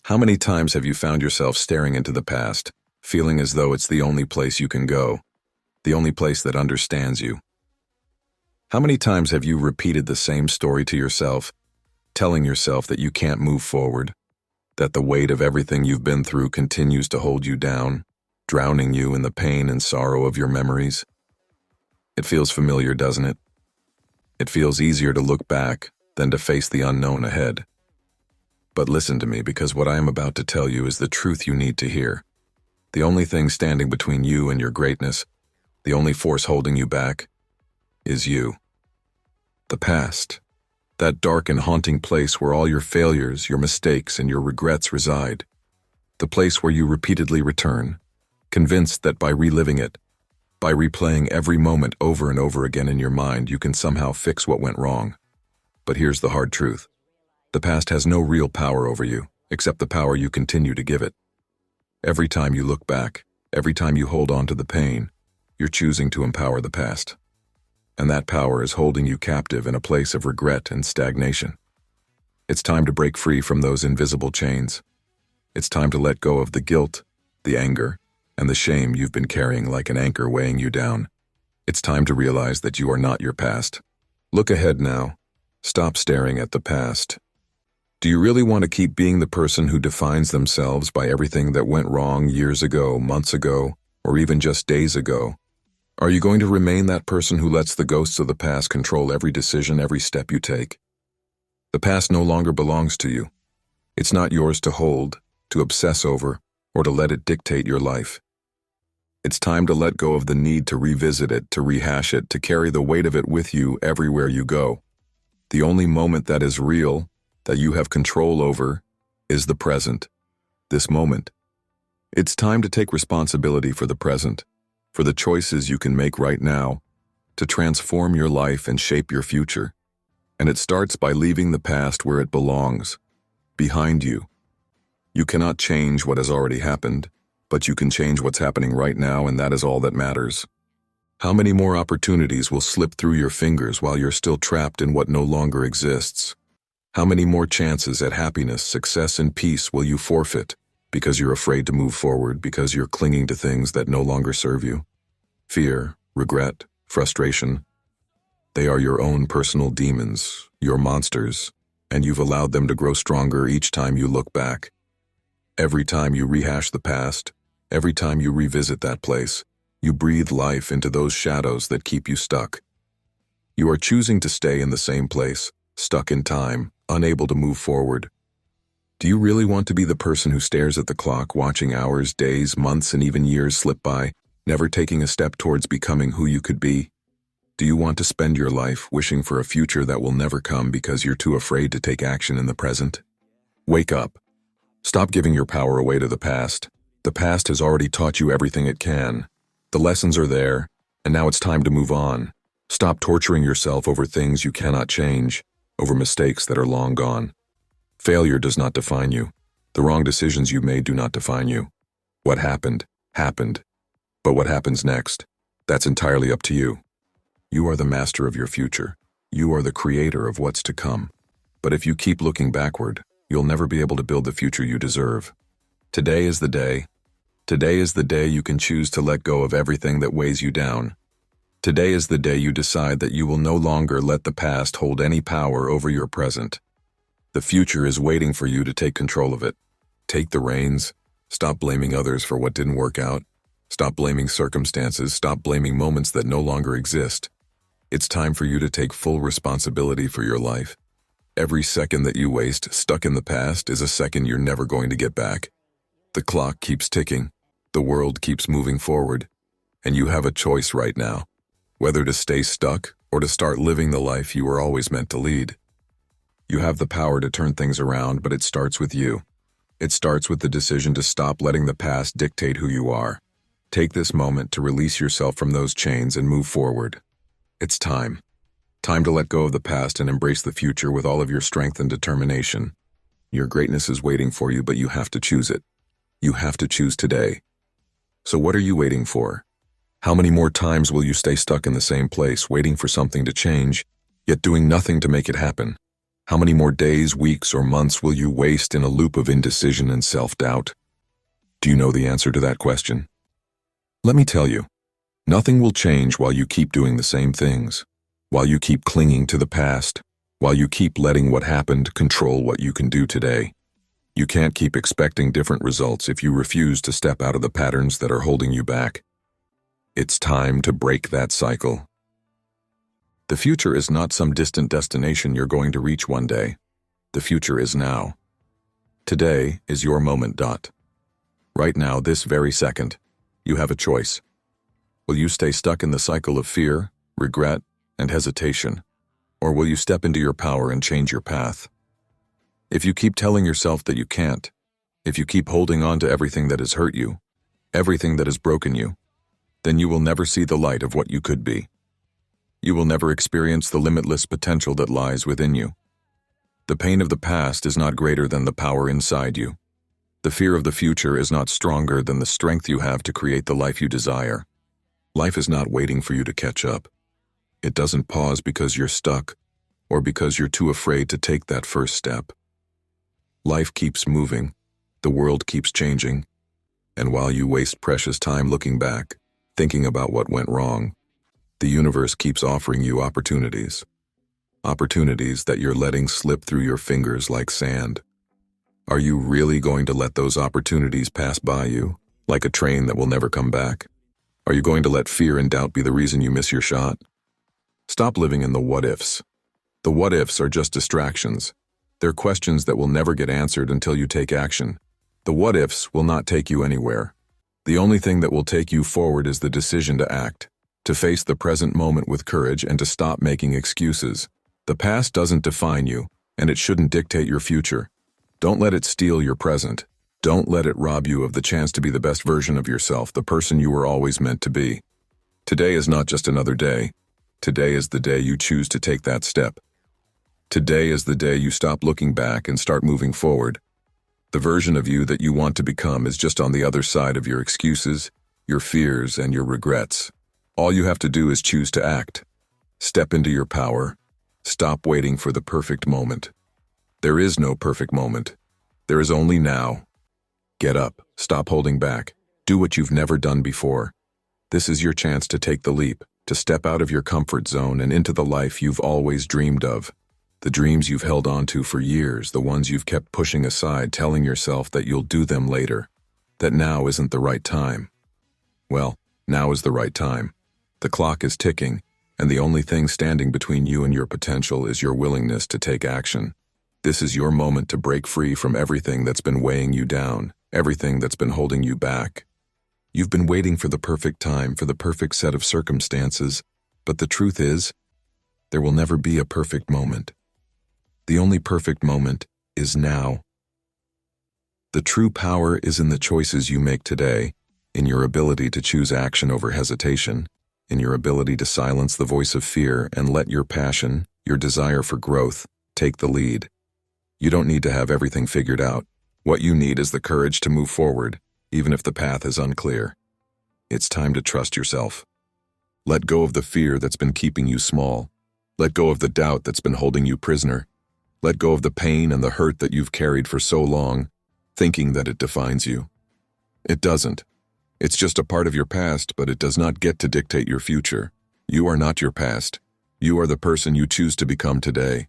How many times have you found yourself staring into the past, feeling as though it's the only place you can go, the only place that understands you? How many times have you repeated the same story to yourself, telling yourself that you can't move forward, that the weight of everything you've been through continues to hold you down, drowning you in the pain and sorrow of your memories? It feels familiar, doesn't it? It feels easier to look back than to face the unknown ahead. But listen to me, because what I am about to tell you is the truth you need to hear. The only thing standing between you and your greatness, the only force holding you back, is you. The past. That dark and haunting place where all your failures, your mistakes, and your regrets reside. The place where you repeatedly return, convinced that by reliving it, by replaying every moment over and over again in your mind, you can somehow fix what went wrong. But here's the hard truth. The past has no real power over you, except the power you continue to give it. Every time you look back, every time you hold on to the pain, you're choosing to empower the past. And that power is holding you captive in a place of regret and stagnation. It's time to break free from those invisible chains. It's time to let go of the guilt, the anger, and the shame you've been carrying like an anchor weighing you down. It's time to realize that you are not your past. Look ahead now. Stop staring at the past. Do you really want to keep being the person who defines themselves by everything that went wrong years ago, months ago, or even just days ago? Are you going to remain that person who lets the ghosts of the past control every decision, every step you take? The past no longer belongs to you. It's not yours to hold, to obsess over, or to let it dictate your life. It's time to let go of the need to revisit it, to rehash it, to carry the weight of it with you everywhere you go. The only moment that is real, that you have control over, is the present, this moment. It's time to take responsibility for the present, for the choices you can make right now, to transform your life and shape your future. And it starts by leaving the past where it belongs, behind you. You cannot change what has already happened, but you can change what's happening right now, and that is all that matters. How many more opportunities will slip through your fingers while you're still trapped in what no longer exists? How many more chances at happiness, success, and peace will you forfeit because you're afraid to move forward, because you're clinging to things that no longer serve you? Fear, regret, frustration. They are your own personal demons, your monsters, and you've allowed them to grow stronger each time you look back. Every time you rehash the past, every time you revisit that place, you breathe life into those shadows that keep you stuck. You are choosing to stay in the same place, stuck in time, unable to move forward. Do you really want to be the person who stares at the clock, watching hours, days, months, and even years slip by, never taking a step towards becoming who you could be? Do you want to spend your life wishing for a future that will never come because you're too afraid to take action in the present? Wake up. Stop giving your power away to the past. The past has already taught you everything it can. The lessons are there, and now it's time to move on. Stop torturing yourself over things you cannot change, over mistakes that are long gone. Failure does not define you. The wrong decisions you made do not define you. What happened, happened. But what happens next? That's entirely up to you. You are the master of your future. You are the creator of what's to come. But if you keep looking backward, you'll never be able to build the future you deserve. Today is the day. Today is the day you can choose to let go of everything that weighs you down. Today is the day you decide that you will no longer let the past hold any power over your present. The future is waiting for you to take control of it. Take the reins. Stop blaming others for what didn't work out. Stop blaming circumstances. Stop blaming moments that no longer exist. It's time for you to take full responsibility for your life. Every second that you waste stuck in the past is a second you're never going to get back. The clock keeps ticking. The world keeps moving forward. And you have a choice right now, whether to stay stuck or to start living the life you were always meant to lead. You have the power to turn things around, but it starts with you. It starts with the decision to stop letting the past dictate who you are. Take this moment to release yourself from those chains and move forward. It's time. Time to let go of the past and embrace the future with all of your strength and determination. Your greatness is waiting for you, but you have to choose it. You have to choose today. So what are you waiting for? How many more times will you stay stuck in the same place, waiting for something to change, yet doing nothing to make it happen? How many more days, weeks, or months will you waste in a loop of indecision and self-doubt? Do you know the answer to that question? Let me tell you, nothing will change while you keep doing the same things, while you keep clinging to the past, while you keep letting what happened control what you can do today. You can't keep expecting different results if you refuse to step out of the patterns that are holding you back. It's time to break that cycle. The future is not some distant destination you're going to reach one day. The future is now. Today is your moment. Right now, this very second, you have a choice. Will you stay stuck in the cycle of fear, regret, and hesitation? Or will you step into your power and change your path? If you keep telling yourself that you can't, if you keep holding on to everything that has hurt you, everything that has broken you, then you will never see the light of what you could be. You will never experience the limitless potential that lies within you. The pain of the past is not greater than the power inside you. The fear of the future is not stronger than the strength you have to create the life you desire. Life is not waiting for you to catch up. It doesn't pause because you're stuck or because you're too afraid to take that first step. Life keeps moving, the world keeps changing, and while you waste precious time looking back, thinking about what went wrong, the universe keeps offering you opportunities. Opportunities that you're letting slip through your fingers like sand. Are you really going to let those opportunities pass by you, like a train that will never come back? Are you going to let fear and doubt be the reason you miss your shot? Stop living in the what-ifs. The what-ifs are just distractions. They're questions that will never get answered until you take action. The what-ifs will not take you anywhere. The only thing that will take you forward is the decision to act, to face the present moment with courage and to stop making excuses. The past doesn't define you, and it shouldn't dictate your future. Don't let it steal your present. Don't let it rob you of the chance to be the best version of yourself, the person you were always meant to be. Today is not just another day. Today is the day you choose to take that step. Today is the day you stop looking back and start moving forward. The version of you that you want to become is just on the other side of your excuses, your fears, and your regrets. All you have to do is choose to act. Step into your power. Stop waiting for the perfect moment. There is no perfect moment. There is only now. Get up. Stop holding back. Do what you've never done before. This is your chance to take the leap, to step out of your comfort zone and into the life you've always dreamed of. The dreams you've held on to for years, the ones you've kept pushing aside, telling yourself that you'll do them later, that now isn't the right time. Well, now is the right time. The clock is ticking, and the only thing standing between you and your potential is your willingness to take action. This is your moment to break free from everything that's been weighing you down, everything that's been holding you back. You've been waiting for the perfect time, for the perfect set of circumstances, but the truth is, there will never be a perfect moment. The only perfect moment is now. The true power is in the choices you make today, in your ability to choose action over hesitation, in your ability to silence the voice of fear and let your passion, your desire for growth, take the lead. You don't need to have everything figured out. What you need is the courage to move forward, even if the path is unclear. It's time to trust yourself. Let go of the fear that's been keeping you small. Let go of the doubt that's been holding you prisoner. Let go of the pain and the hurt that you've carried for so long, thinking that it defines you. It doesn't. It's just a part of your past, but it does not get to dictate your future. You are not your past. You are the person you choose to become today.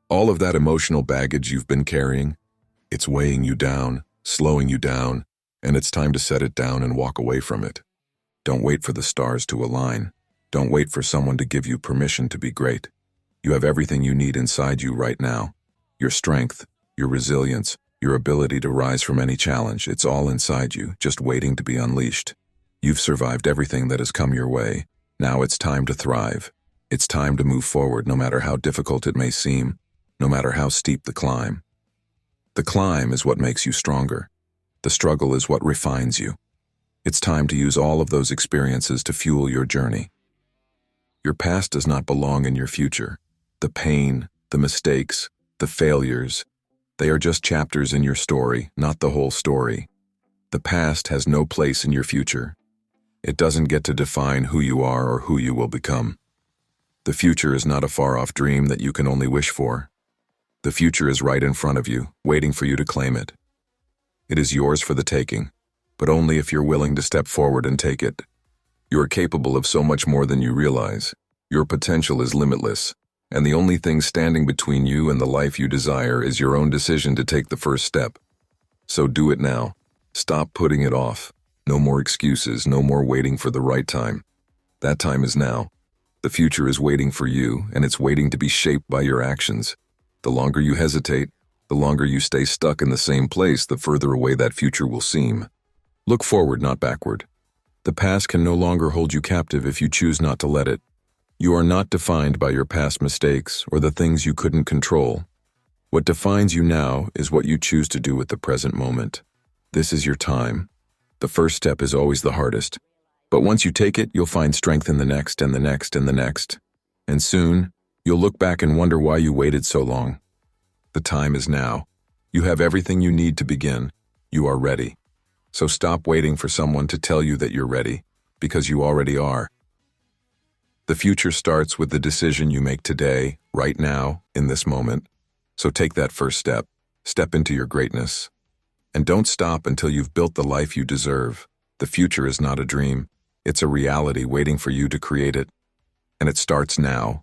All of that emotional baggage you've been carrying, it's weighing you down, slowing you down, and it's time to set it down and walk away from it. Don't wait for the stars to align. Don't wait for someone to give you permission to be great. You have everything you need inside you right now. Your strength, your resilience, your ability to rise from any challenge, it's all inside you, just waiting to be unleashed. You've survived everything that has come your way. Now it's time to thrive. It's time to move forward no matter how difficult it may seem, no matter how steep the climb. The climb is what makes you stronger. The struggle is what refines you. It's time to use all of those experiences to fuel your journey. Your past does not belong in your future. The pain, the mistakes, the failures, they are just chapters in your story, not the whole story. The past has no place in your future. It doesn't get to define who you are or who you will become. The future is not a far-off dream that you can only wish for. The future is right in front of you, waiting for you to claim it. It is yours for the taking, but only if you're willing to step forward and take it. You are capable of so much more than you realize. Your potential is limitless, and the only thing standing between you and the life you desire is your own decision to take the first step. So do it now. Stop putting it off. No more excuses, no more waiting for the right time. That time is now. The future is waiting for you, and it's waiting to be shaped by your actions. The longer you hesitate, the longer you stay stuck in the same place, the further away that future will seem. Look forward, not backward. The past can no longer hold you captive if you choose not to let it. You are not defined by your past mistakes or the things you couldn't control. What defines you now is what you choose to do with the present moment. This is your time. The first step is always the hardest. But once you take it, you'll find strength in the next and the next and the next. And soon, you'll look back and wonder why you waited so long. The time is now. You have everything you need to begin. You are ready. So stop waiting for someone to tell you that you're ready, because you already are. The future starts with the decision you make today, right now, in this moment. So take that first step. Step into your greatness. And don't stop until you've built the life you deserve. The future is not a dream. It's a reality waiting for you to create it. And it starts now.